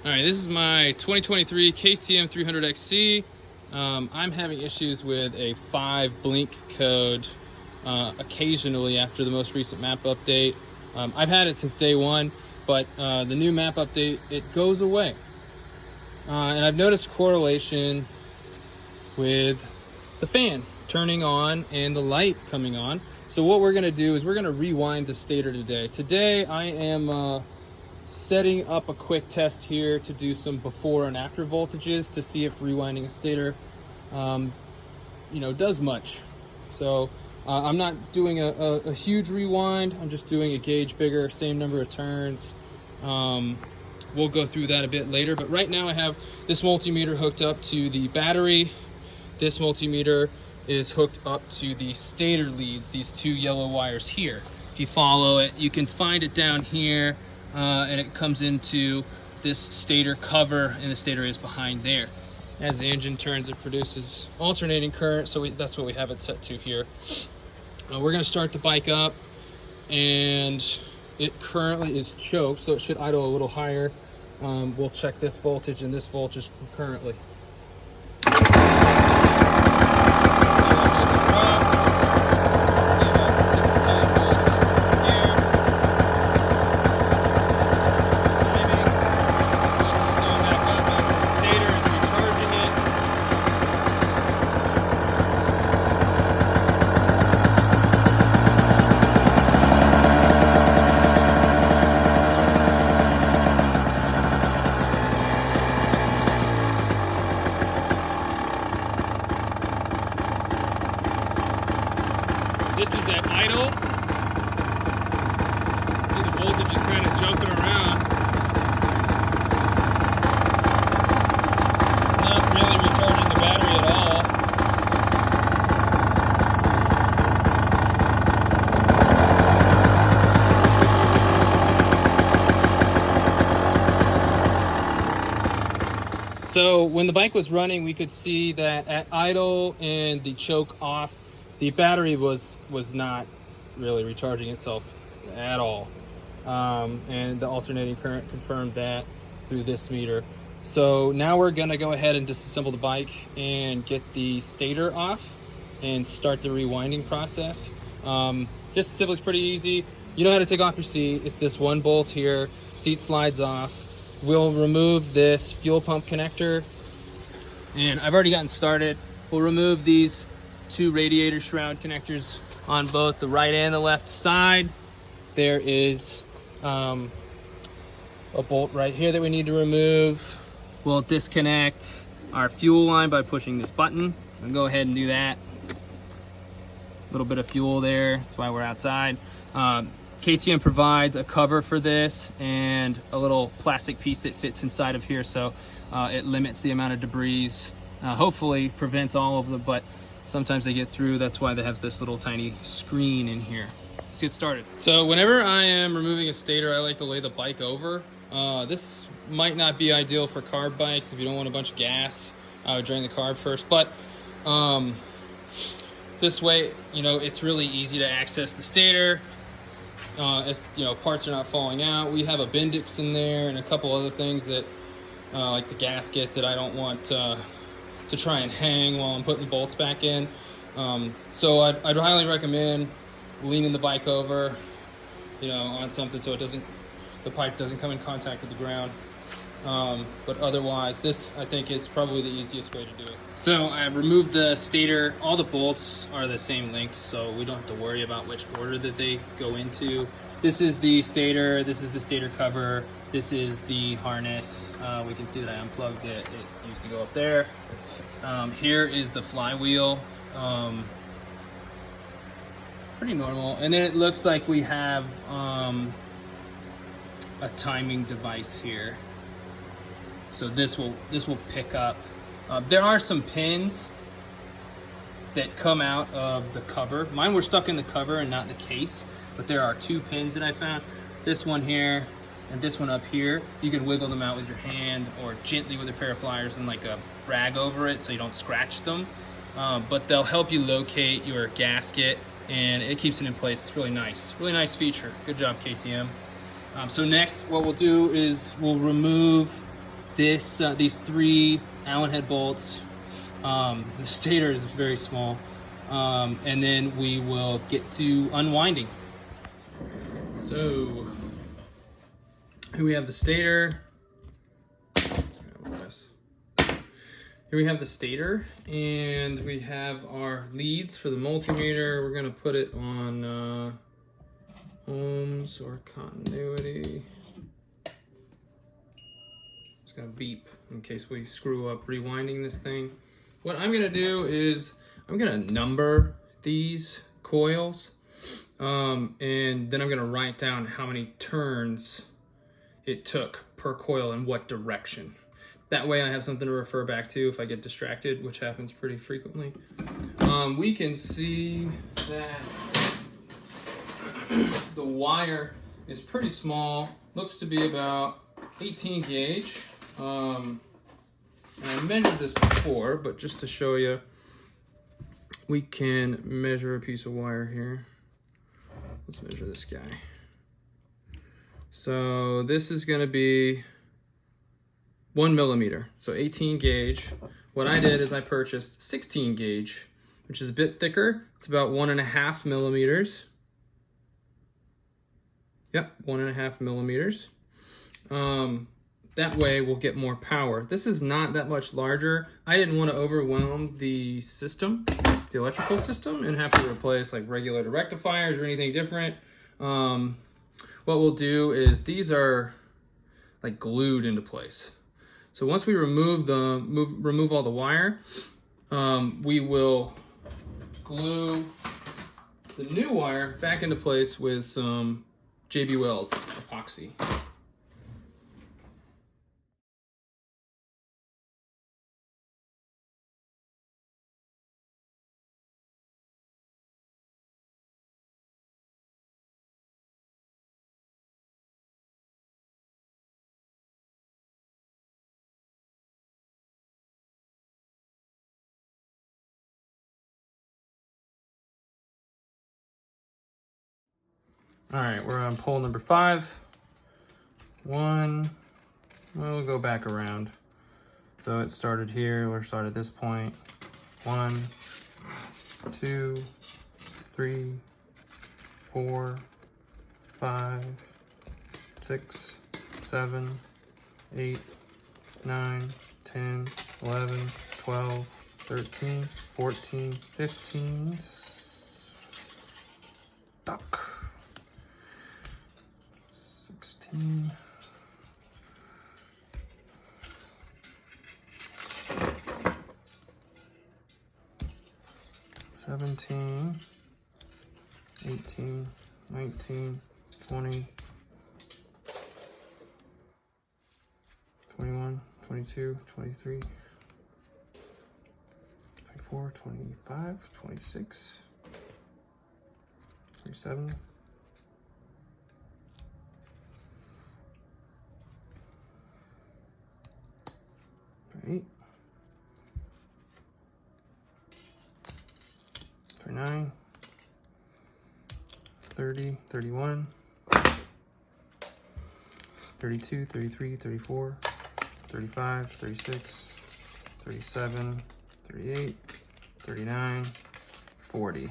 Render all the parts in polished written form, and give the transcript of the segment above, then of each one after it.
All right, this is my 2023 KTM 300XC. I'm having issues with a 5 blink code occasionally after the most recent map update. I've had it since day one, but the new map update, it goes away. And I've noticed correlation with the fan turning on and the light coming on. So what we're gonna do is we're gonna rewind the stator today. Today I am setting up a quick test here to do some before and after voltages to see if rewinding a stator does much. So I'm not doing a huge rewind. I'm just doing a gauge bigger, same number of turns. We'll go through that a bit later, but right now I have this multimeter hooked up to the battery. This multimeter is hooked up to the stator leads, these 2 yellow wires here. If you follow it, you can find it down here. And it comes into this stator cover, and the stator is behind there. As the engine turns, it produces alternating current, so that's what we have it set to here. We're going to start the bike up, and it currently is choked, so it should idle a little higher. We'll check this voltage and this voltage concurrently. This is at idle. See the voltage is kind of jumping around. Not really recharging the battery at all. So when the bike was running, we could see that at idle and the choke off, the battery was not really recharging itself at all. And the alternating current confirmed that through this meter. So now we're gonna go ahead and disassemble the bike and get the stator off and start the rewinding process. Disassembly is pretty easy. You know how to take off your seat. It's this one bolt here, seat slides off. We'll remove this fuel pump connector, and I've already gotten started. We'll remove these 2 radiator shroud connectors on both the right and the left side. There is a bolt right here that we need to remove. We'll disconnect our fuel line by pushing this button. I'll go ahead and do that. A little bit of fuel there, that's why we're outside. KTM provides a cover for this and a little plastic piece that fits inside of here, so it limits the amount of debris. Hopefully prevents all of them, but sometimes they get through. That's why they have this little tiny screen in here. Let's get started. So whenever I am removing a stator, I like to lay the bike over. This might not be ideal for carb bikes if you don't want a bunch of gas. I would drain the carb first, but this way, it's really easy to access the stator. Parts are not falling out. We have a Bendix in there and a couple other things that, like the gasket, that I don't want to try and hang while I'm putting the bolts back in. So I'd highly recommend leaning the bike over, on something so the pipe doesn't come in contact with the ground. But otherwise, this I think is probably the easiest way to do it. So I've removed the stator. All the bolts are the same length, so we don't have to worry about which order that they go into. This is the stator, this is the stator cover, this is the harness. We can see that I unplugged it. It used to go up there. Here is the flywheel. Pretty normal. And then it looks like we have a timing device here. So this will pick up. There are some pins that come out of the cover. Mine were stuck in the cover and not the case, but there are 2 pins that I found. This one here and this one up here. You can wiggle them out with your hand or gently with a pair of pliers and like a rag over it so you don't scratch them. But they'll help you locate your gasket and it keeps it in place. It's really nice feature. Good job, KTM. So next what we'll do is we'll remove these 3 Allen head bolts. The stator is very small. And then we will get to unwinding. So here we have the stator. Here we have the stator, and we have our leads for the multimeter. We're gonna put it on ohms or continuity. It's gonna beep in case we screw up rewinding this thing. What I'm gonna do is I'm gonna number these coils, and then I'm gonna write down how many turns it took per coil in what direction. That way I have something to refer back to if I get distracted, which happens pretty frequently. We can see that the wire is pretty small, looks to be about 18 gauge. And I measured this before, but just to show you, we can measure a piece of wire here. Let's measure this guy. So this is gonna be 1 millimeter, so 18 gauge. What I did is I purchased 16 gauge, which is a bit thicker. It's about 1.5 millimeters. Yep, 1.5 millimeters. That way we'll get more power. This is not that much larger. I didn't want to overwhelm the system, the electrical system, and have to replace like regulator rectifiers or anything different. What we'll do is these are like glued into place. So once we remove all the wire, we will glue the new wire back into place with some JB Weld epoxy. All right, we're on pole number 5. We'll go back around. So it started here, we'll start at this point. 1, 2, 3, 4, 5, 6, 7, 8, 9, 10, 11, 12, 13, 14, 15, stuck. 16, 17, 18, 19, 20, 21, 22, 23, 24, 25, 26, 27, 28, 29, 30, 31, 32, 33, 34, 35, 36, 37, 38, 39, 40.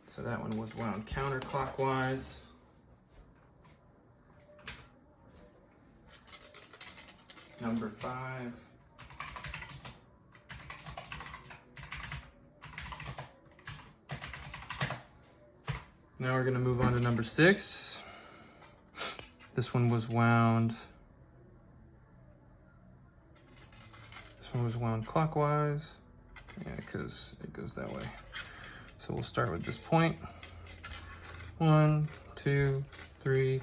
So that one was wound counterclockwise. Number 5. Now we're going to move on to number 6. This one was wound. This one was wound clockwise. Yeah, because it goes that way. So we'll start with this point. 1, 2, 3,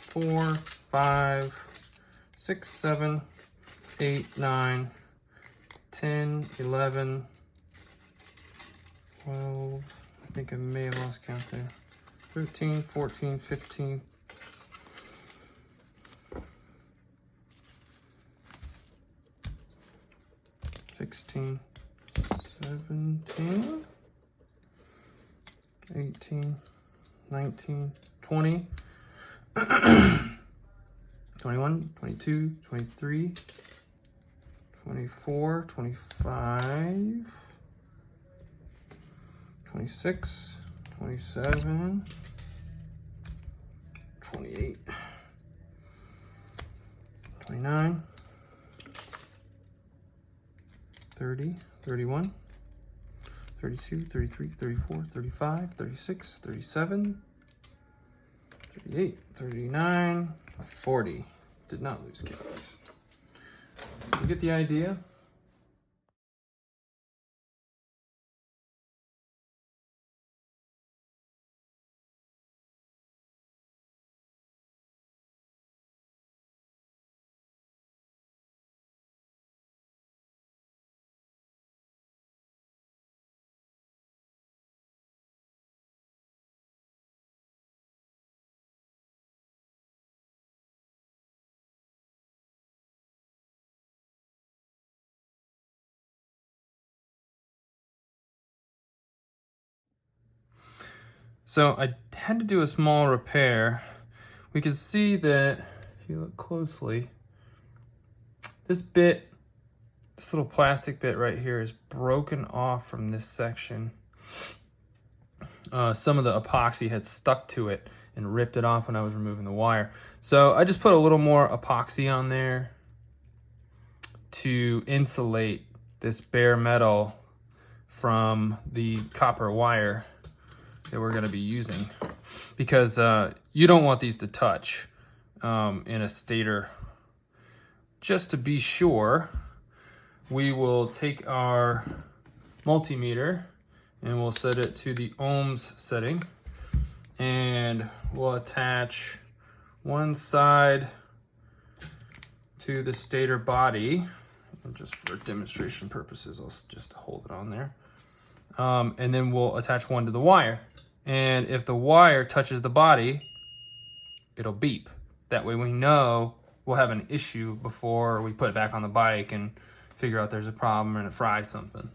4, 5, 6, 7, 8, 9, 10, 11, 12, I think I may have lost count there. 13, 14, 15, 16, 17, 18, 19, 20. 21, 22, 23, 24, 25, 26, 27, 28, 29, 30, 31, 32, 33, 34, 35, 36, 37, 38, 39, 40. Did not lose count. You get the idea? So I had to do a small repair. We can see that, if you look closely, this little plastic bit right here is broken off from this section. Some of the epoxy had stuck to it and ripped it off when I was removing the wire. So I just put a little more epoxy on there to insulate this bare metal from the copper wire that we're going to be using, because you don't want these to touch in a stator. Just to be sure, we will take our multimeter and we'll set it to the ohms setting, and we'll attach one side to the stator body. And just for demonstration purposes, I'll just hold it on there. And then we'll attach one to the wire. And if the wire touches the body, it'll beep. That way we know we'll have an issue before we put it back on the bike and figure out there's a problem and it fries something.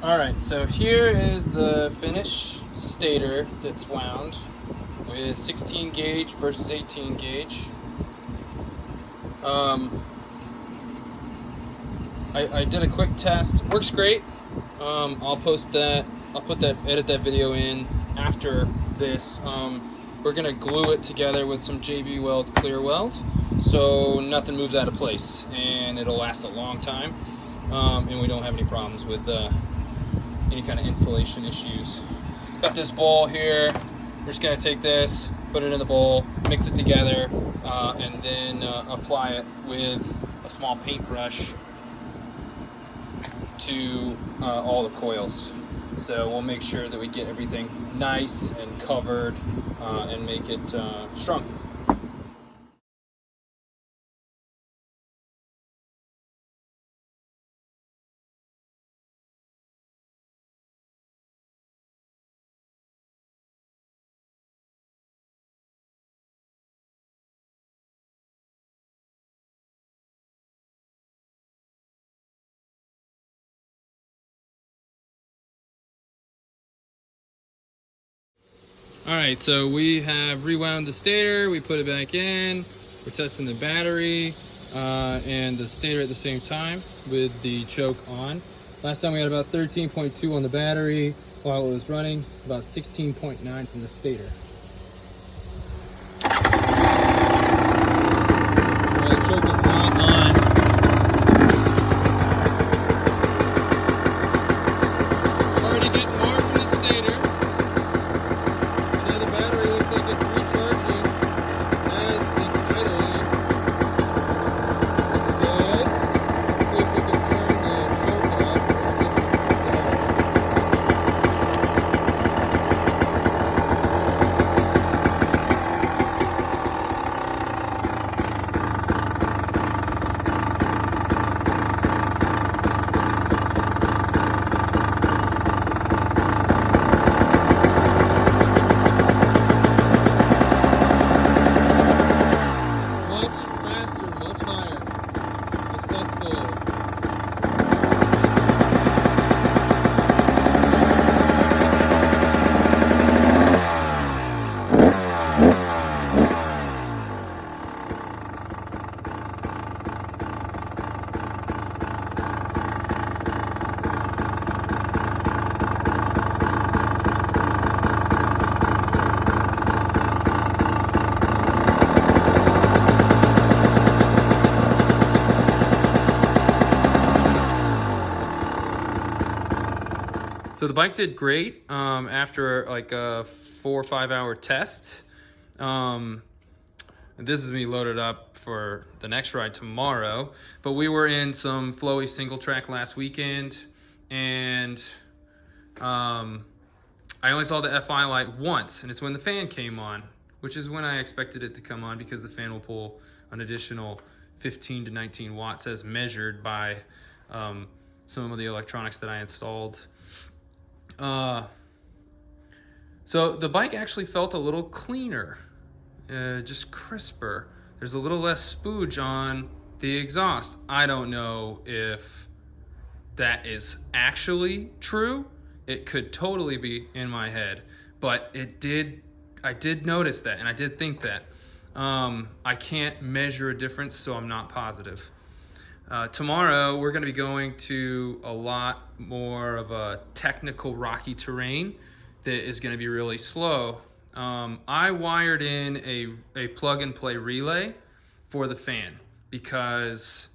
All right, so here is the finished stator that's wound with 16 gauge versus 18 gauge. I did a quick test. Works great. I'll post that. Edit that video in after this. We're gonna glue it together with some JB Weld clear weld, so nothing moves out of place, and it'll last a long time. And we don't have any problems with any kind of insulation issues. Got this bowl here. We're just gonna take this, put it in the bowl, mix it together, and then apply it with a small paintbrush to all the coils. So we'll make sure that we get everything nice and covered and make it strong. All right, so we have rewound the stator, we put it back in, we're testing the battery and the stator at the same time with the choke on. Last time we had about 13.2 on the battery while it was running, about 16.9 from the stator. Well, the choke is not on. Already getting more from the stator. So the bike did great after like a 4 or 5 hour test. This is me loaded up for the next ride tomorrow, but we were in some flowy single track last weekend, and I only saw the FI light once, and it's when the fan came on, which is when I expected it to come on because the fan will pull an additional 15 to 19 watts as measured by some of the electronics that I installed. So the bike actually felt a little cleaner, just crisper. There's a little less spooge on the exhaust. I don't know if that is actually true. It could totally be in my head, but I did notice that, and I did think that. I can't measure a difference, so I'm not positive. Tomorrow, we're going to be going to a lot more of a technical rocky terrain that is going to be really slow. I wired in a plug-and-play relay for the fan because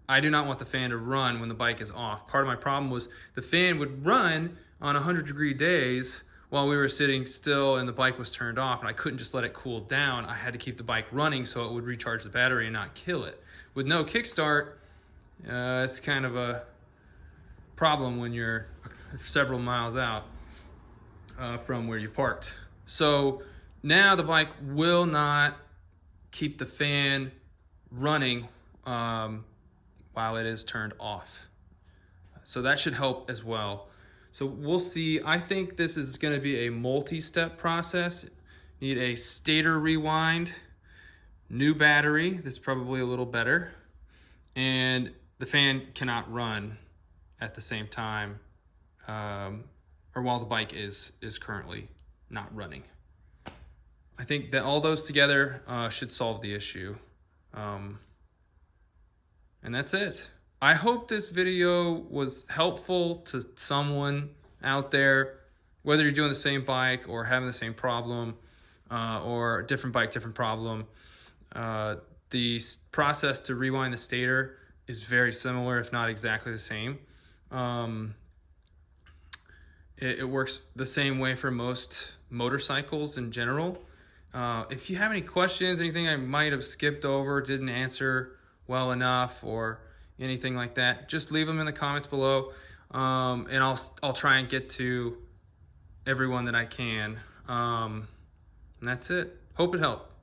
I do not want the fan to run when the bike is off. Part of my problem was the fan would run on 100-degree days while we were sitting still and the bike was turned off, and I couldn't just let it cool down. I had to keep the bike running so it would recharge the battery and not kill it. With no kickstart, it's kind of a problem when you're several miles out from where you parked. So now the bike will not keep the fan running while it is turned off. So that should help as well. So we'll see. I think this is going to be a multi-step process. You need a stator rewind, new battery. This is probably a little better. And the fan cannot run at the same time or while the bike is currently not running. I think that all those together should solve the issue. And that's it. I hope this video was helpful to someone out there, whether you're doing the same bike or having the same problem, or a different bike, different problem. The process to rewind the stator is very similar, if not exactly the same. It works the same way for most motorcycles in general. If you have any questions, anything I might have skipped over, didn't answer well enough, or anything like that, just leave them in the comments below, and I'll try and get to everyone that I can. And that's it. Hope it helped.